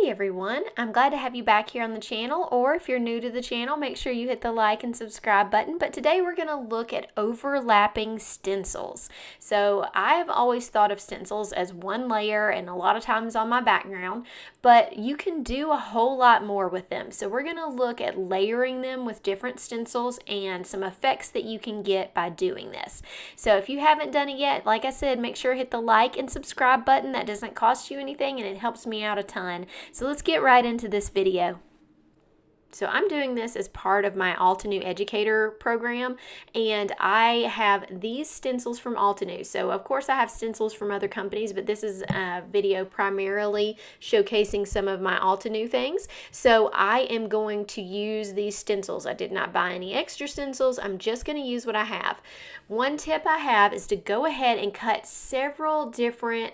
everyone, I'm glad to have you back here on the channel, or if you're new to the channel, make sure you hit the like and subscribe button. But today we're going to look at overlapping stencils. So I've always thought of stencils as one layer and a lot of times on my background, but you can do a whole lot more with them. So we're going to look at layering them with different stencils and some effects that you can get by doing this. So if you haven't done it yet, like I said, make sure to hit the like and subscribe button. That doesn't cost you anything and it helps me out a ton. So let's get right into this video. So I'm doing this as part of my Altenew educator program, and I have these stencils from Altenew. So of course I have stencils from other companies, but this is a video primarily showcasing some of my Altenew things. So I am going to use these stencils. I did not buy any extra stencils. I'm just going to use what I have. One tip I have is to go ahead and cut several different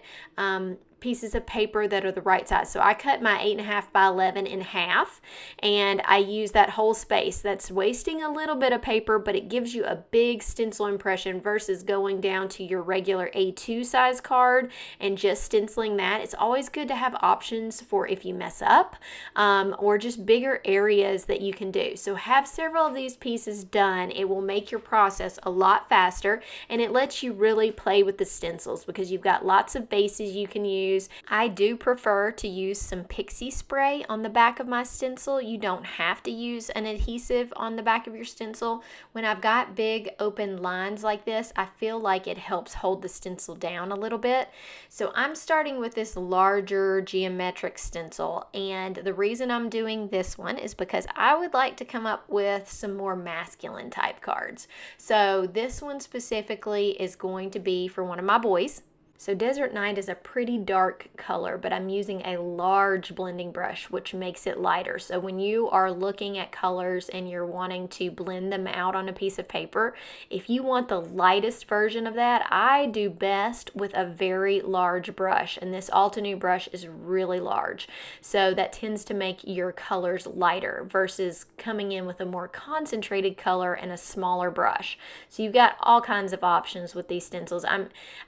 pieces of paper that are the right size. So I cut my 8.5 by 11 in half, and I use that whole space. That's wasting a little bit of paper, but it gives you a big stencil impression versus going down to your regular A2 size card and just stenciling that. It's always good to have options for if you mess up or just bigger areas that you can do. So have several of these pieces done. It will make your process a lot faster, and it lets you really play with the stencils because you've got lots of bases you can use. I do prefer to use some pixie spray on the back of my stencil. You don't have to use an adhesive on the back of your stencil. When I've got big open lines like this, I feel like it helps hold the stencil down a little bit. So I'm starting with this larger geometric stencil, and the reason I'm doing this one is because I would like to come up with some more masculine type cards. So this one specifically is going to be for one of my boys. So Desert Night is a pretty dark color, but I'm using a large blending brush, which makes it lighter. So when you are looking at colors and you're wanting to blend them out on a piece of paper, if you want the lightest version of that, I do best with a very large brush. And this Altenew brush is really large. So that tends to make your colors lighter versus coming in with a more concentrated color and a smaller brush. So you've got all kinds of options with these stencils.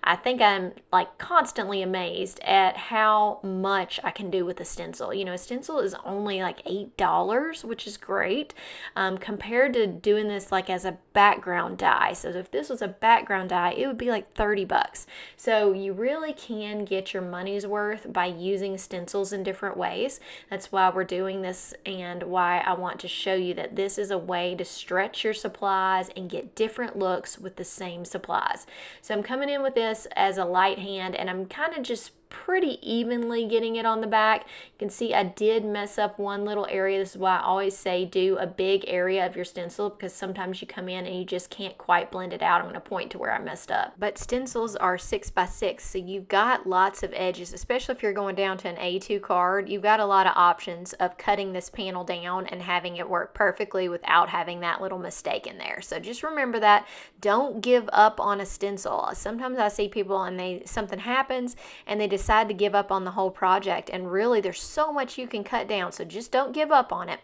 I think I'm like constantly amazed at how much I can do with a stencil. You know, a stencil is only like $8, which is great, compared to doing this like as a background die. So if this was a background die, it would be like 30 bucks. So you really can get your money's worth by using stencils in different ways. That's why we're doing this and why I want to show you that this is a way to stretch your supplies and get different looks with the same supplies. So I'm coming in with this as a light hand, and I'm kind of just pretty evenly getting it on the back. You can see I did mess up one little area. This is why I always say do a big area of your stencil, because sometimes you come in and you just can't quite blend it out. I'm going to point to where I messed up. But stencils are 6 by 6, so you've got lots of edges, especially if you're going down to an A2 card. You've got a lot of options of cutting this panel down and having it work perfectly without having that little mistake in there. So just remember that. Don't give up on a stencil. Sometimes I see people and something happens and they decide to give up on the whole project, and really there's so much you can cut down, so just don't give up on it.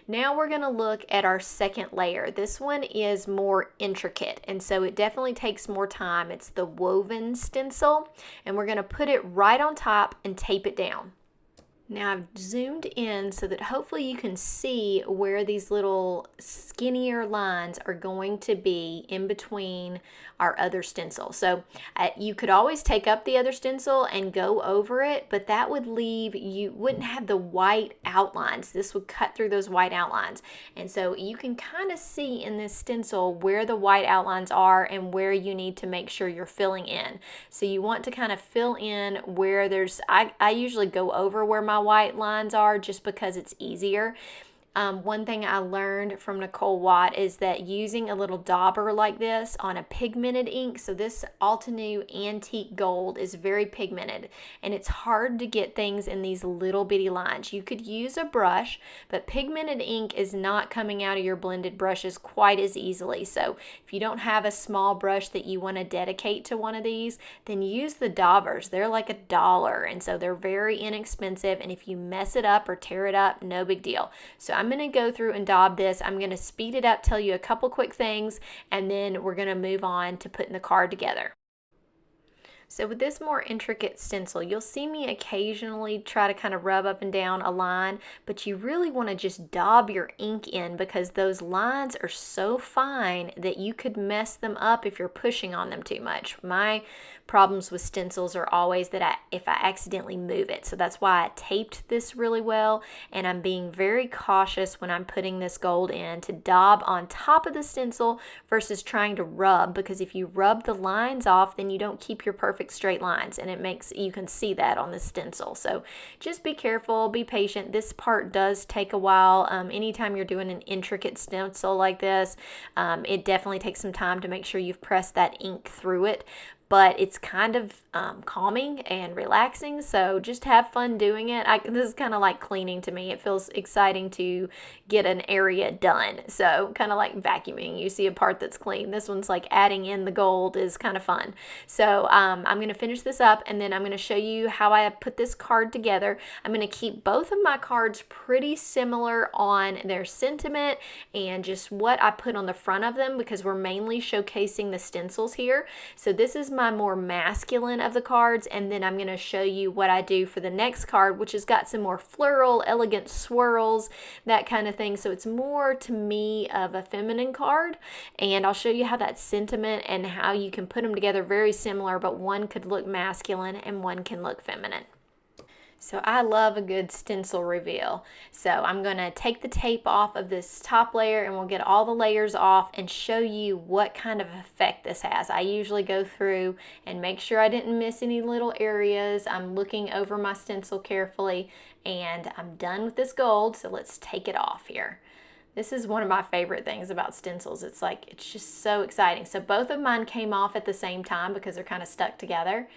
Now we're going to look at our second layer. This one is more intricate, and so it definitely takes more time. It's the woven stencil, and we're going to put it right on top and tape it down. Now I've zoomed in so that hopefully you can see where these little skinnier lines are going to be in between our other stencil. So you could always take up the other stencil and go over it, but that would leave, you wouldn't have the white outlines. This would cut through those white outlines. And so you can kind of see in this stencil where the white outlines are and where you need to make sure you're filling in. So you want to kind of fill in where there's, I usually go over where my white lines are just because it's easier. One thing I learned from Nicole Watt is that using a little dauber like this on a pigmented ink, so this Altenew Antique Gold is very pigmented, and it's hard to get things in these little bitty lines. You could use a brush, but pigmented ink is not coming out of your blended brushes quite as easily. So if you don't have a small brush that you want to dedicate to one of these, then use the daubers. They're like $1, and so they're very inexpensive, and if you mess it up or tear it up, no big deal. So I'm going to go through and daub this. I'm going to speed it up, tell you a couple quick things, and then we're going to move on to putting the card together. So with this more intricate stencil, you'll see me occasionally try to kind of rub up and down a line, but you really want to just daub your ink in because those lines are so fine that you could mess them up if you're pushing on them too much. My problems with stencils are always that if I accidentally move it. So that's why I taped this really well, and I'm being very cautious when I'm putting this gold in to daub on top of the stencil versus trying to rub, because if you rub the lines off, then you don't keep your perfect straight lines, and you can see that on the stencil. So just be careful, be patient. This part does take a while. Anytime you're doing an intricate stencil like this, it definitely takes some time to make sure you've pressed that ink through it. But it's kind of calming and relaxing, so just have fun doing it. This is kind of like cleaning to me. It feels exciting to get an area done, so kind of like vacuuming. You see a part that's clean. This one's like adding in the gold is kind of fun. So I'm going to finish this up, and then I'm going to show you how I put this card together. I'm going to keep both of my cards pretty similar on their sentiment and just what I put on the front of them, because we're mainly showcasing the stencils here. So this is my more masculine of the cards, and then I'm going to show you what I do for the next card, which has got some more floral, elegant swirls, that kind of thing. So it's more to me of a feminine card, and I'll show you how that sentiment and how you can put them together very similar, but one could look masculine and one can look feminine. So I love a good stencil reveal. So I'm going to take the tape off of this top layer, and we'll get all the layers off and show you what kind of effect this has. I usually go through and make sure I didn't miss any little areas. I'm looking over my stencil carefully, and I'm done with this gold, so let's take it off here. This is one of my favorite things about stencils. It's just so exciting. So both of mine came off at the same time because they're kind of stuck together.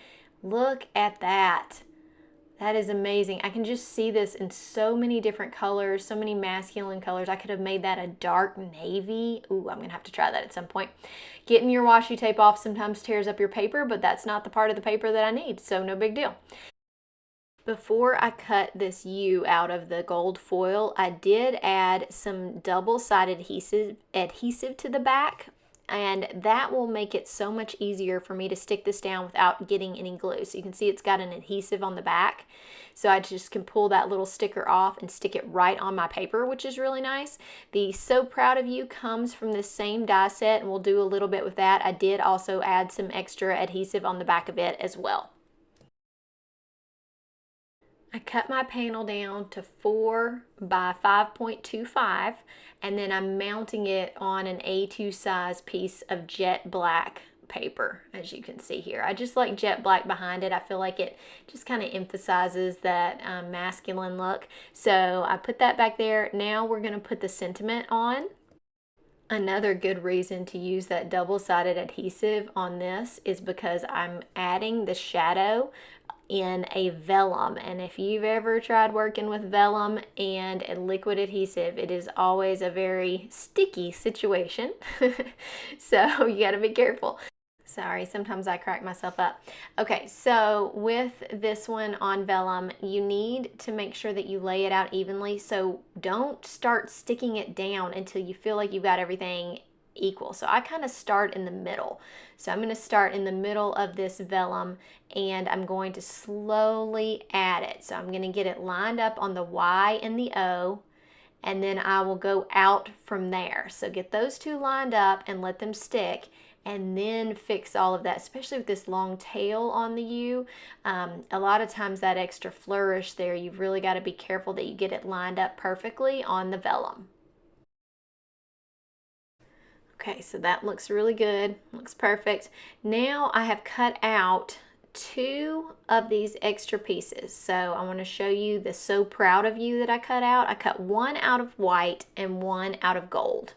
Look at that. That is amazing. I can just see this in so many different colors, so many masculine colors. I could have made that a dark navy. Ooh, I'm going to have to try that at some point. Getting your washi tape off sometimes tears up your paper, but that's not the part of the paper that I need, so no big deal. Before I cut this U out of the gold foil, I did add some double-sided adhesive to the back, and that will make it so much easier for me to stick this down without getting any glue. So you can see it's got an adhesive on the back, so I just can pull that little sticker off and stick it right on my paper, which is really nice. The So Proud of You comes from the same die set, and we'll do a little bit with that. I did also add some extra adhesive on the back of it as well. I cut my panel down to 4 by 5.25, and then I'm mounting it on an A2 size piece of jet black paper, as you can see here. I just like jet black behind it. I feel like it just kind of emphasizes that masculine look. So I put that back there. Now we're going to put the sentiment on. Another good reason to use that double-sided adhesive on this is because I'm adding the shadow in a vellum, and if you've ever tried working with vellum and a liquid adhesive, it is always a very sticky situation. So you got to be careful. Sorry, sometimes I crack myself up. Okay, so with this one on vellum, you need to make sure that you lay it out evenly. So don't start sticking it down until you feel like you've got everything equal. So I kind of start in the middle. So I'm going to start in the middle of this vellum, and I'm going to slowly add it. So I'm going to get it lined up on the Y and the O, and then I will go out from there. So get those two lined up and let them stick, and then fix all of that, especially with this long tail on the U. A lot of times that extra flourish there, you've really got to be careful that you get it lined up perfectly on the vellum. Okay, so that looks really good, looks perfect. Now I have cut out 2 of these extra pieces. So I want to show you the So Proud of You that I cut out. I cut one out of white and one out of gold.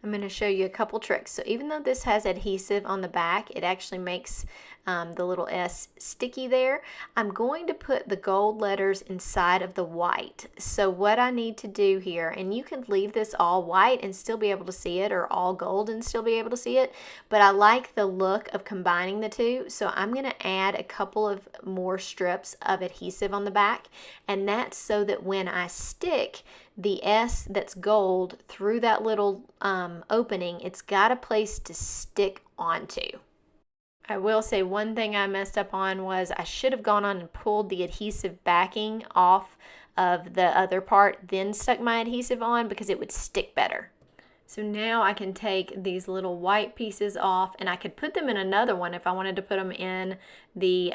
I'm going to show you a couple tricks. So even though this has adhesive on the back, it actually makes the little S sticky there. I'm going to put the gold letters inside of the white. So what I need to do here, and you can leave this all white and still be able to see it, or all gold and still be able to see it, but I like the look of combining the two. So I'm going to add a couple of more strips of adhesive on the back, and that's so that when I stick the S that's gold through that little opening, it's got a place to stick onto. I will say one thing I messed up on was I should have gone on and pulled the adhesive backing off of the other part, then stuck my adhesive on because it would stick better. So now I can take these little white pieces off, and I could put them in another one if I wanted to put them in the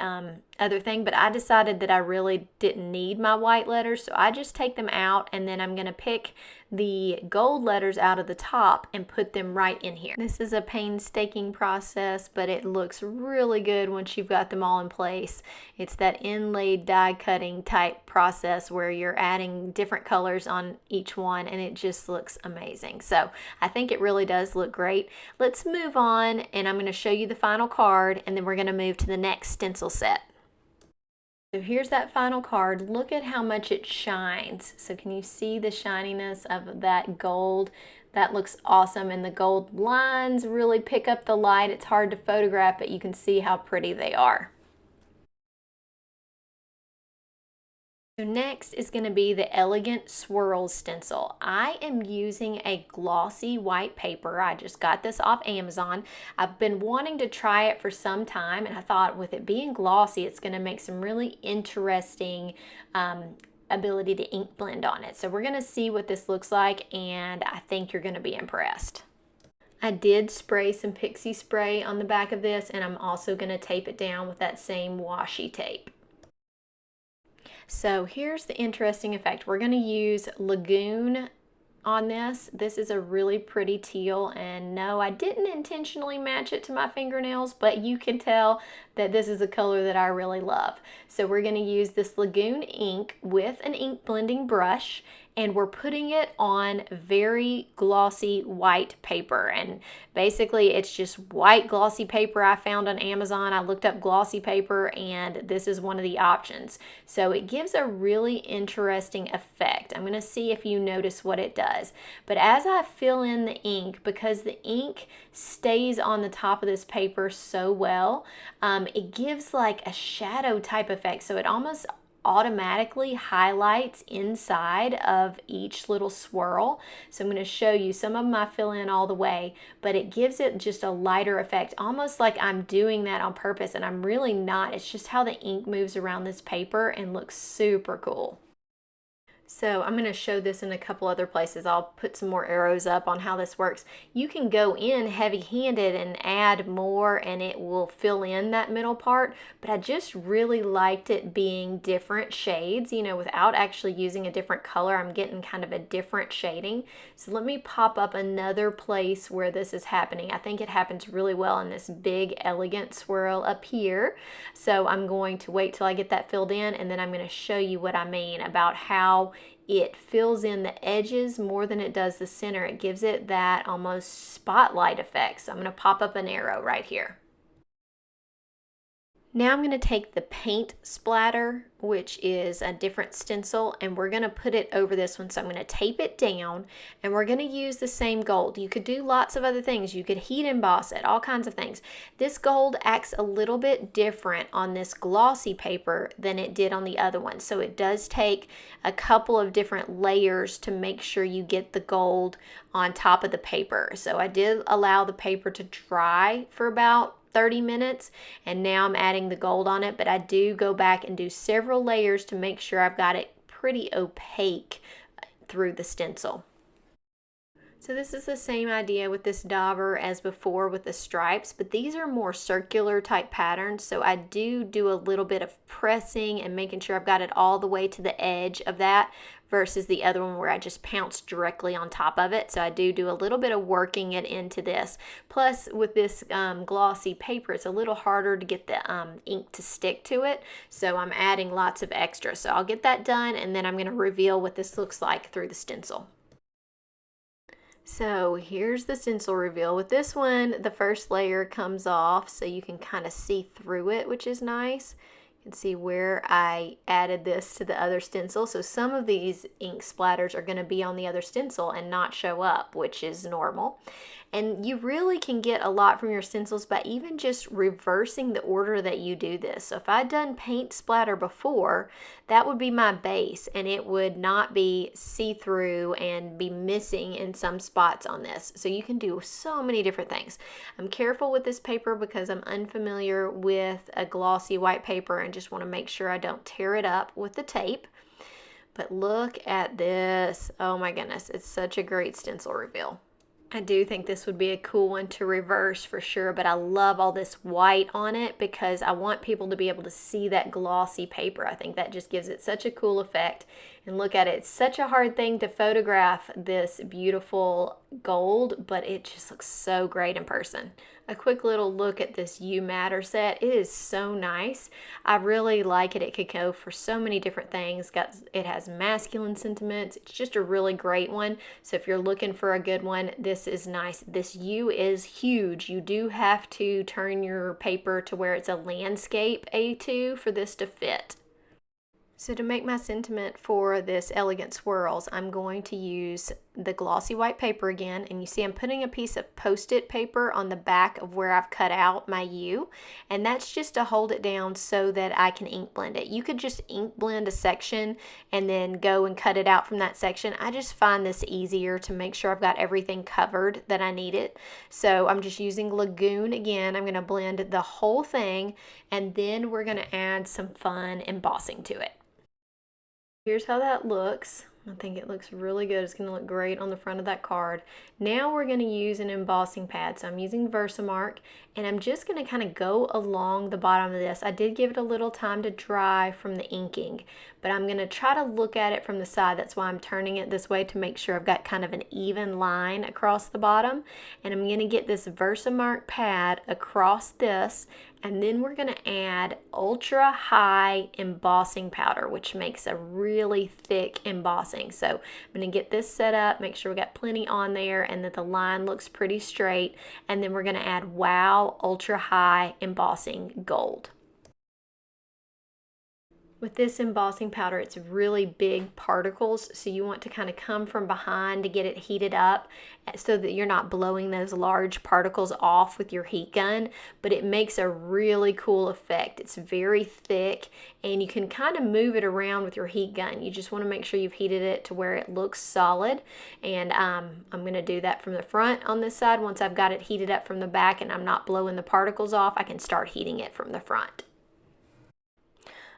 other thing, but I decided that I really didn't need my white letters, so I just take them out, and then I'm going to pick the gold letters out of the top and put them right in here. This is a painstaking process, but it looks really good once you've got them all in place. It's that inlaid die cutting type process where you're adding different colors on each one, and it just looks amazing. So I think it really does look great. Let's move on, and I'm going to show you the final card, and then we're going to move to the next stencil set. So here's that final card. Look at how much it shines. So can you see the shininess of that gold? That looks awesome, and the gold lines really pick up the light. It's hard to photograph, but you can see how pretty they are. So next is going to be the Elegant Swirls stencil. I am using a glossy white paper. I just got this off Amazon. I've been wanting to try it for some time, and I thought with it being glossy, it's going to make some really interesting ability to ink blend on it. So we're going to see what this looks like, and I think you're going to be impressed. I did spray some pixie spray on the back of this, and I'm also going to tape it down with that same washi tape. So here's the interesting effect. We're going to use Lagoon on this. This is a really pretty teal, and no, I didn't intentionally match it to my fingernails, but you can tell that this is a color that I really love. So we're going to use this Lagoon ink with an ink blending brush, and we're putting it on very glossy white paper. And basically it's just white glossy paper I found on Amazon. I looked up glossy paper, and this is one of the options. So it gives a really interesting effect. I'm going to see if you notice what it does. But as I fill in the ink, because the ink stays on the top of this paper so well, it gives like a shadow type effect. So it almost automatically highlights inside of each little swirl. So I'm going to show you. Some of them I fill in all the way, but it gives it just a lighter effect, almost like I'm doing that on purpose, and I'm really not. It's just how the ink moves around this paper and looks super cool. So I'm going to show this in a couple other places. I'll put some more arrows up on how this works. You can go in heavy-handed and add more, and it will fill in that middle part, but I just really liked it being different shades, you know, without actually using a different color. I'm getting kind of a different shading. So let me pop up another place where this is happening. I think it happens really well in this big elegant swirl up here. So I'm going to wait till I get that filled in, and then I'm going to show you what I mean about how it fills in the edges more than it does the center. It gives it that almost spotlight effect. So I'm going to pop up an arrow right here. Now I'm going to take the paint splatter, which is a different stencil, and we're going to put it over this one. So I'm going to tape it down, and we're going to use the same gold. You could do lots of other things. You could heat emboss it, all kinds of things. This gold acts a little bit different on this glossy paper than it did on the other one. So it does take a couple of different layers to make sure you get the gold on top of the paper. So I did allow the paper to dry for about 30 minutes, and now I'm adding the gold on it, but I do go back and do several layers to make sure I've got it pretty opaque through the stencil. So this is the same idea with this dauber as before with the stripes, but these are more circular type patterns, so I do a little bit of pressing and making sure I've got it all the way to the edge of that versus the other one where I just pounce directly on top of it. So I do a little bit of working it into this. Plus with this glossy paper, it's a little harder to get the ink to stick to it, so I'm adding lots of extra. So I'll get that done, and then I'm going to reveal what this looks like through the stencil. So here's the stencil reveal. With this one, the first layer comes off so you can kind of see through it, which is nice. You can see where I added this to the other stencil. So some of these ink splatters are going to be on the other stencil and not show up, which is normal. And you really can get a lot from your stencils by even just reversing the order that you do this. So if I'd done paint splatter before, that would be my base, and it would not be see-through and be missing in some spots on this. So you can do so many different things. I'm careful with this paper because I'm unfamiliar with a glossy white paper and just want to make sure I don't tear it up with the tape. But look at this. Oh my goodness, it's such a great stencil reveal. I do think this would be a cool one to reverse for sure, but I love all this white on it because I want people to be able to see that glossy paper. I think that just gives it such a cool effect. And look at it, it's such a hard thing to photograph this beautiful gold, but it just looks so great in person. A quick little look at this You Matter set. It is so nice. I really like it. It could go for so many different things. It has masculine sentiments. It's just a really great one. So if you're looking for a good one, this is nice. This U is huge. You do have to turn your paper to where it's a landscape A2 for this to fit. So to make my sentiment for this Elegant Swirls, I'm going to use the glossy white paper again, and you see I'm putting a piece of Post-it paper on the back of where I've cut out my U, and that's just to hold it down so that I can ink blend it. You could just ink blend a section and then go and cut it out from that section. I just find this easier to make sure I've got everything covered that I need it. So I'm just using Lagoon again. I'm going to blend the whole thing, and then we're going to add some fun embossing to it. Here's how that looks. I think it looks really good. It's going to look great on the front of that card. Now we're going to use an embossing pad. So I'm using Versamark, and I'm just going to kind of go along the bottom of this. I did give it a little time to dry from the inking, but I'm going to try to look at it from the side. That's why I'm turning it this way, to make sure I've got kind of an even line across the bottom. And I'm going to get this Versamark pad across this, and then we're going to add ultra high embossing powder, which makes a really thick embossing. So I'm going to get this set up, make sure we got plenty on there and that the line looks pretty straight. And then we're going to add Wow Ultra High Embossing Gold. With this embossing powder, it's really big particles, so you want to kind of come from behind to get it heated up so that you're not blowing those large particles off with your heat gun, but it makes a really cool effect. It's very thick, and you can kind of move it around with your heat gun. You just want to make sure you've heated it to where it looks solid, and I'm going to do that from the front on this side. Once I've got it heated up from the back and I'm not blowing the particles off, I can start heating it from the front.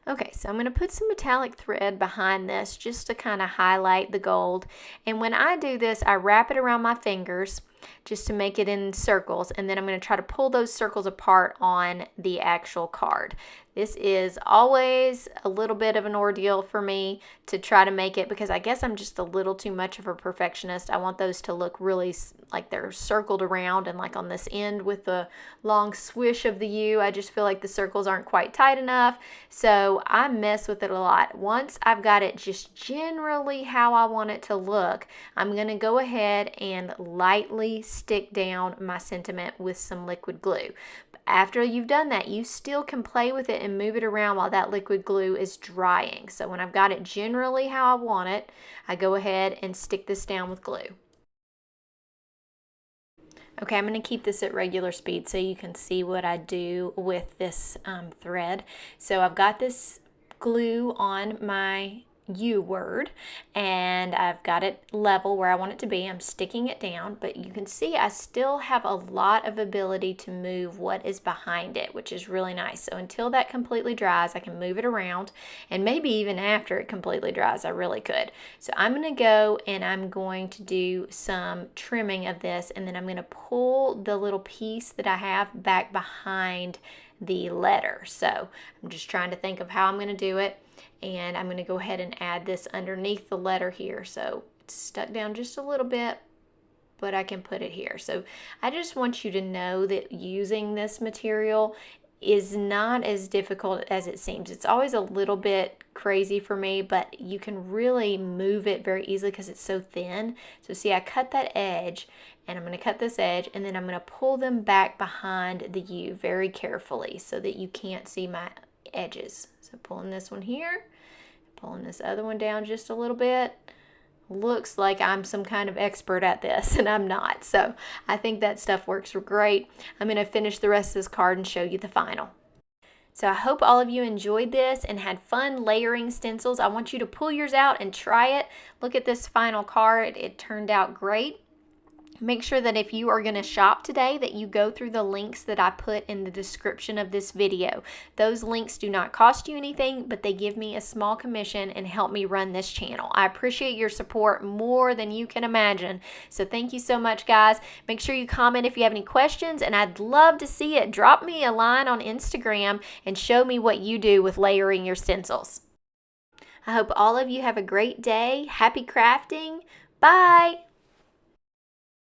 Okay, so I'm going to put some metallic thread behind this just to kind of highlight the gold. And when I do this, I wrap it around my fingers just to make it in circles, and then I'm going to try to pull those circles apart on the actual card. This is always a little bit of an ordeal for me to try to make it, because I guess I'm just a little too much of a perfectionist. I want those to look really like they're circled around, and like on this end with the long swish of the U, I just feel like the circles aren't quite tight enough. So I mess with it a lot. Once I've got it just generally how I want it to look, I'm going to go ahead and lightly stick down my sentiment with some liquid glue. After you've done that, you still can play with it and move it around while that liquid glue is drying. So when I've got it generally how I want it, I go ahead and stick this down with glue. Okay, I'm going to keep this at regular speed so you can see what I do with this thread. So I've got this glue on my U word, and I've got it level where I want it to be. I'm sticking it down, but you can see I still have a lot of ability to move what is behind it, which is really nice. So until that completely dries, I can move it around, and maybe even after it completely dries, I really could. So I'm going to go and I'm going to do some trimming of this, and then I'm going to pull the little piece that I have back behind the letter. So I'm just trying to think of how I'm going to do it. And I'm going to go ahead and add this underneath the letter here. So it's stuck down just a little bit, but I can put it here. So I just want you to know that using this material is not as difficult as it seems. It's always a little bit crazy for me, but you can really move it very easily because it's so thin. So see, I cut that edge, and I'm going to cut this edge, and then I'm going to pull them back behind the U very carefully so that you can't see my edges. So pulling this one here, pulling this other one down just a little bit. looks like I'm some kind of expert at this, and I'm not. So I think that stuff works great. I'm going to finish the rest of this card and show you the final. So I hope all of you enjoyed this and had fun layering stencils. I want you to pull yours out and try it. Look at this final card. It turned out great. Make sure that if you are going to shop today that you go through the links that I put in the description of this video. Those links do not cost you anything, but they give me a small commission and help me run this channel. I appreciate your support more than you can imagine. So thank you so much, guys. Make sure you comment if you have any questions, and I'd love to see it. Drop me a line on Instagram and show me what you do with layering your stencils. I hope all of you have a great day. Happy crafting. Bye.